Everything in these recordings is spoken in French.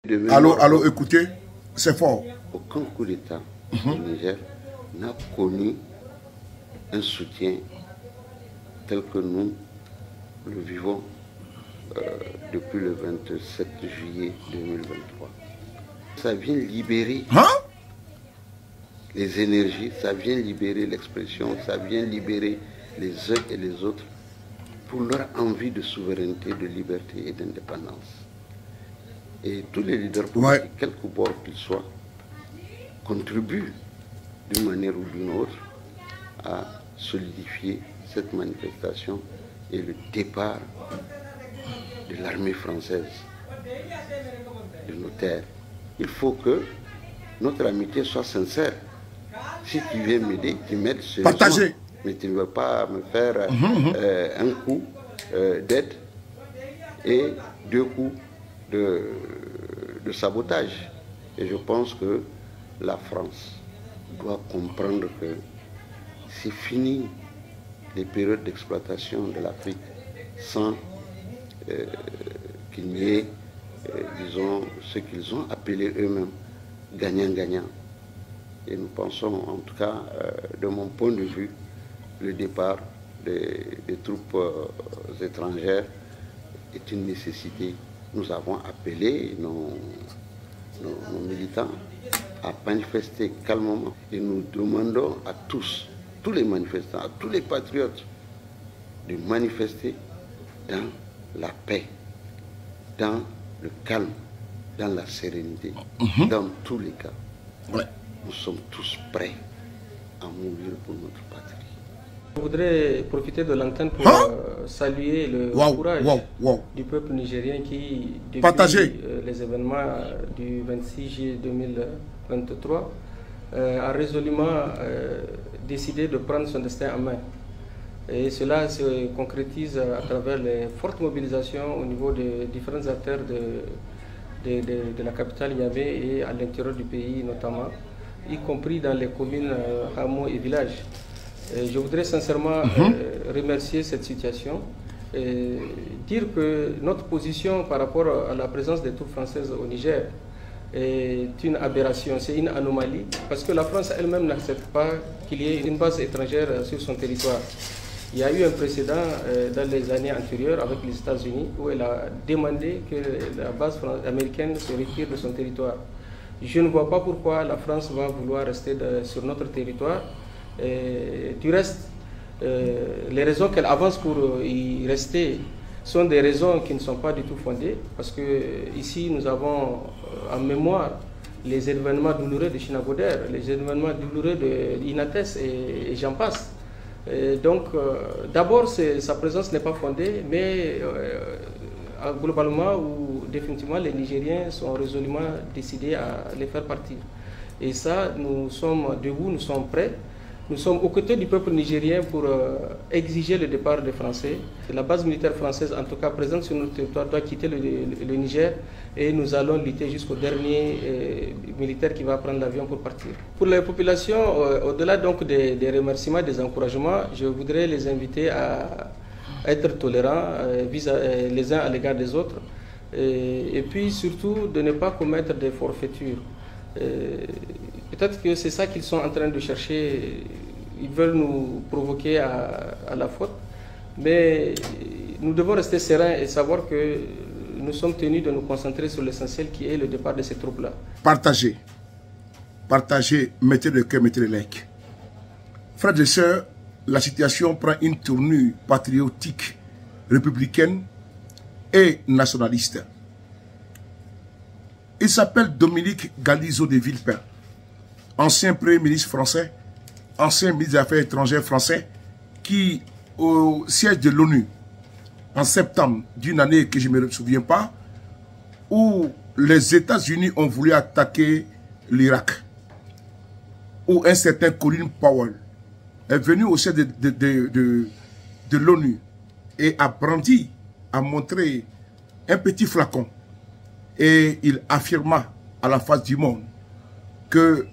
Allô, écoutez, c'est fort. Aucun coup d'État au Niger n'a connu un soutien tel que nous le vivons depuis le 27 juillet 2023. Ça vient libérer les énergies, ça vient libérer l'expression, ça vient libérer les uns et les autres pour leur envie de souveraineté, de liberté et d'indépendance. Et tous les leaders politiques, quelque bord qu'ils soient, contribuent d'une manière ou d'une autre à solidifier cette manifestation et le départ de l'armée française de nos terres. Il faut que notre amitié soit sincère. Si tu viens m'aider, tu m'aides sérieusement. Mais tu ne veux pas me faire un coup d'aide et deux coups de sabotage. Et je pense que la France doit comprendre que c'est fini les périodes d'exploitation de l'Afrique sans qu'il n'y ait, disons, ce qu'ils ont appelé eux-mêmes gagnant-gagnant. Et nous pensons, en tout cas, de mon point de vue, le départ des troupes étrangères est une nécessité. Nous avons appelé nos militants à manifester calmement et nous demandons à tous les manifestants, à tous les patriotes de manifester dans la paix, dans le calme, dans la sérénité, dans tous les cas. Nous sommes tous prêts à mourir pour notre patrie. Je voudrais profiter de l'antenne pour saluer le courage du peuple nigérien qui, depuis les événements du 26 juillet 2023, a résolument décidé de prendre son destin en main. Et cela se concrétise à travers les fortes mobilisations au niveau des différents acteurs de la capitale Niamey et à l'intérieur du pays notamment, y compris dans les communes, hameaux et villages. Je voudrais sincèrement remercier cette situation et dire que notre position par rapport à la présence des troupes françaises au Niger est une aberration, c'est une anomalie, parce que la France elle-même n'accepte pas qu'il y ait une base étrangère sur son territoire. Il y a eu un précédent dans les années antérieures avec les États-Unis où elle a demandé que la base américaine se retire de son territoire. Je ne vois pas pourquoi la France va vouloir rester sur notre territoire. Et du reste, les raisons qu'elle avance pour y rester sont des raisons qui ne sont pas du tout fondées, parce que ici nous avons en mémoire les événements douloureux de Chinagoder, les événements douloureux de Inates et j'en passe. Donc d'abord sa présence n'est pas fondée, mais globalement ou définitivement les Nigériens sont résolument décidés à les faire partir. Et ça, nous sommes debout, nous sommes prêts. Nous sommes aux côtés du peuple nigérien pour exiger le départ des Français. La base militaire française, en tout cas présente sur notre territoire, doit quitter le Niger et nous allons lutter jusqu'au dernier militaire qui va prendre l'avion pour partir. Pour les populations, au-delà donc des remerciements, des encouragements, je voudrais les inviter à être tolérants les uns à l'égard des autres et puis surtout de ne pas commettre des forfaitures. Peut-être que c'est ça qu'ils sont en train de chercher. Ils veulent nous provoquer à la faute. Mais nous devons rester sereins et savoir que nous sommes tenus de nous concentrer sur l'essentiel qui est le départ de ces troupes-là. Partagez. Partagez, mettez le cœur, mettez le like. Frères et sœurs, la situation prend une tournure patriotique, républicaine et nationaliste. Il s'appelle Dominique Galizo de Villepin, ancien Premier ministre français, ancien ministre des Affaires étrangères français, qui, au siège de l'ONU, en septembre d'une année que je ne me souviens pas, où les États-Unis ont voulu attaquer l'Irak, où un certain Colin Powell est venu au siège de l'ONU et a brandi, a montré un petit flacon. Et il affirma à la face du monde que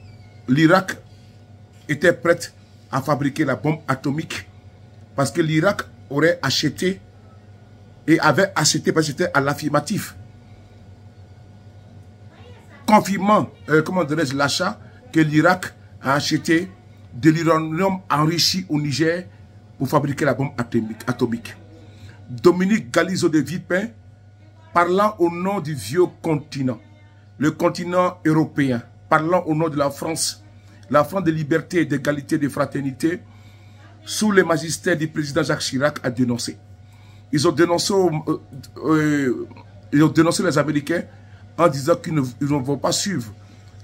l'Irak était prête à fabriquer la bombe atomique parce que l'Irak aurait acheté et avait acheté parce que c'était à l'affirmatif confirmant, comment dirais-je, l'achat que l'Irak a acheté de l'uranium enrichi au Niger pour fabriquer la bombe atomique. Dominique Galizo de Villepin, parlant au nom du vieux continent, le continent européen, parlant au nom de la France de liberté, d'égalité, de fraternité, sous le magistère du président Jacques Chirac, a dénoncé. Ils ont dénoncé les Américains en disant qu'ils ne vont pas suivre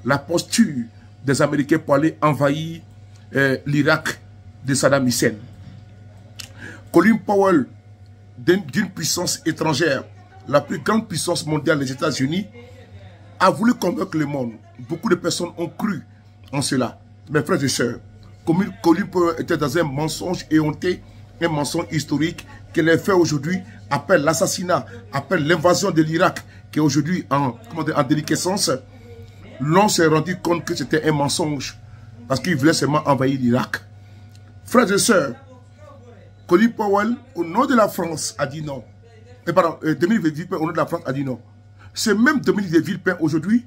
la posture des Américains pour aller envahir l'Irak de Saddam Hussein. Colin Powell, d'une puissance étrangère, la plus grande puissance mondiale, les États-Unis, a voulu convaincre le monde. Beaucoup de personnes ont cru en cela. Mes frères et sœurs, Colin Powell était dans un mensonge éhonté, un mensonge historique que les faits aujourd'hui appellent l'assassinat, appellent l'invasion de l'Irak, qui est aujourd'hui en déliquescence. L'on s'est rendu compte que c'était un mensonge parce qu'il voulait seulement envahir l'Irak. Frères et sœurs, Colin Powell, au nom de la France, a dit non. Dominique de Villepin, au nom de la France, a dit non. C'est même Dominique de Villepin aujourd'hui.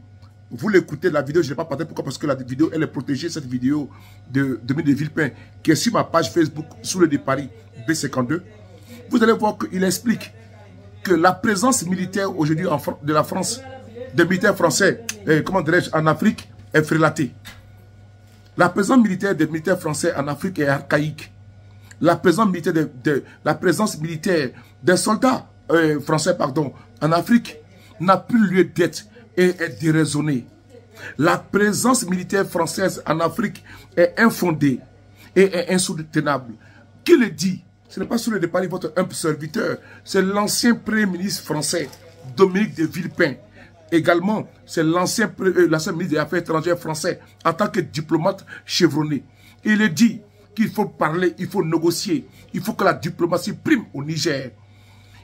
Vous l'écoutez, la vidéo, je ne l'ai pas partagée. Pourquoi? Parce que la vidéo, elle est protégée, cette vidéo de Dominique de Villepin, qui est sur ma page Facebook, sous le de Paris, B52. Vous allez voir qu'il explique que la présence militaire aujourd'hui de la France, des militaires français, comment dirais-je, en Afrique, est frélatée. La présence militaire des militaires français en Afrique est archaïque. La présence militaire des soldats français, en Afrique n'a plus lieu d'être et est déraisonnée. La présence militaire française en Afrique est infondée et est insoutenable. Qui le dit? Ce n'est pas sur le départ votre humble serviteur, c'est l'ancien Premier ministre français, Dominique de Villepin. Également, c'est l'ancien ministre des Affaires étrangères français en tant que diplomate chevronné. Il est dit qu'il faut parler, il faut négocier, il faut que la diplomatie prime au Niger.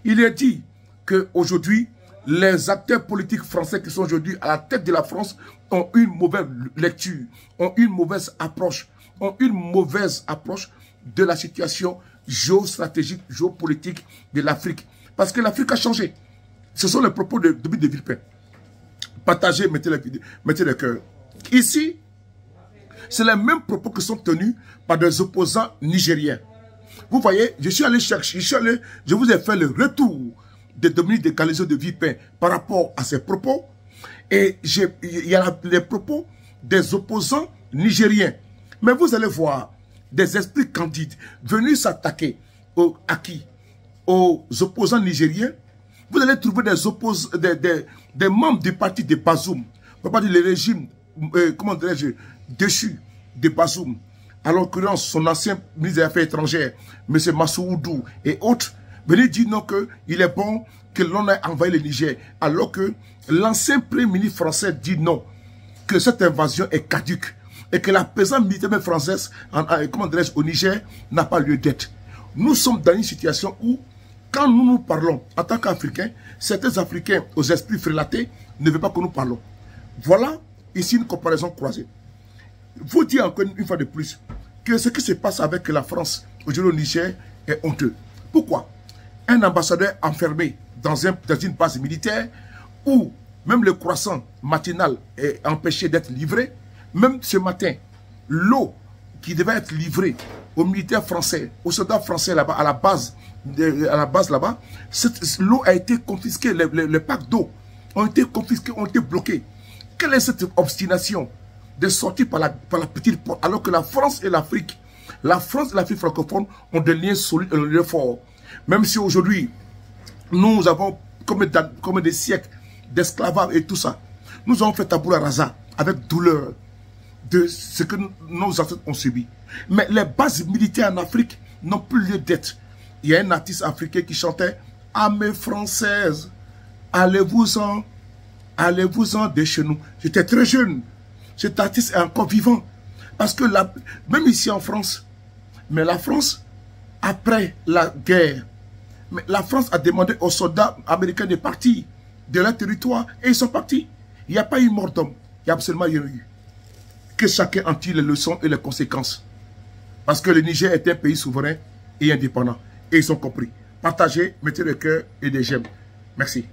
Il est dit qu'aujourd'hui, les acteurs politiques français qui sont aujourd'hui à la tête de la France ont une mauvaise lecture, ont une mauvaise approche de la situation géostratégique, géopolitique de l'Afrique. Parce que l'Afrique a changé. Ce sont les propos de Dominique de Villepin. Partagez, mettez le cœur. Ici, c'est les mêmes propos qui sont tenus par des opposants nigériens. Vous voyez, je suis allé chercher, je vous ai fait le retour de Dominique de Galizo de Villepin par rapport à ses propos. Et il y a les propos des opposants nigériens. Mais vous allez voir des esprits candides venus s'attaquer aux opposants nigériens. Vous allez trouver des membres du parti de Bazoum, le régime, comment dirais-je, déchu de Bazoum. À l'occurrence, son ancien ministre des Affaires étrangères, M. Massoudou et autres, venez dire non qu'il est bon que l'on ait envahi le Niger, alors que l'ancien Premier ministre français dit non, que cette invasion est caduque et que la présence militaire française au Niger n'a pas lieu d'être. Nous sommes dans une situation où, quand nous parlons en tant qu'Africains, certains Africains aux esprits frélatés ne veulent pas que nous parlons. Voilà ici une comparaison croisée. Vous dire encore une fois de plus que ce qui se passe avec la France aujourd'hui au Niger est honteux. Pourquoi? Un ambassadeur enfermé dans une base militaire où même le croissant matinal est empêché d'être livré. Même ce matin, l'eau qui devait être livrée aux militaires français, aux soldats français là-bas, à la base là-bas, l'eau a été confisquée, les packs d'eau ont été confisqués, ont été bloqués. Quelle est cette obstination de sortir par la petite porte, alors que la France et l'Afrique, francophone ont des liens solides et des liens forts. Même si aujourd'hui, nous avons comme des siècles d'esclavage et tout ça, nous avons fait tabula rasa avec douleur de ce que nos ancêtres ont subi. Mais les bases militaires en Afrique n'ont plus lieu d'être. Il y a un artiste africain qui chantait « Armée française, allez-vous-en de chez nous ». J'étais très jeune. Cet artiste est encore vivant. Parce que même ici en France, mais la France, après la guerre, la France a demandé aux soldats américains de partir de leur territoire et ils sont partis. Il n'y a pas eu mort d'homme. Il n'y a absolument rien eu. Que chacun en tire les leçons et les conséquences. Parce que le Niger est un pays souverain et indépendant. Et ils ont compris. Partagez, mettez le cœur et des j'aime. Merci.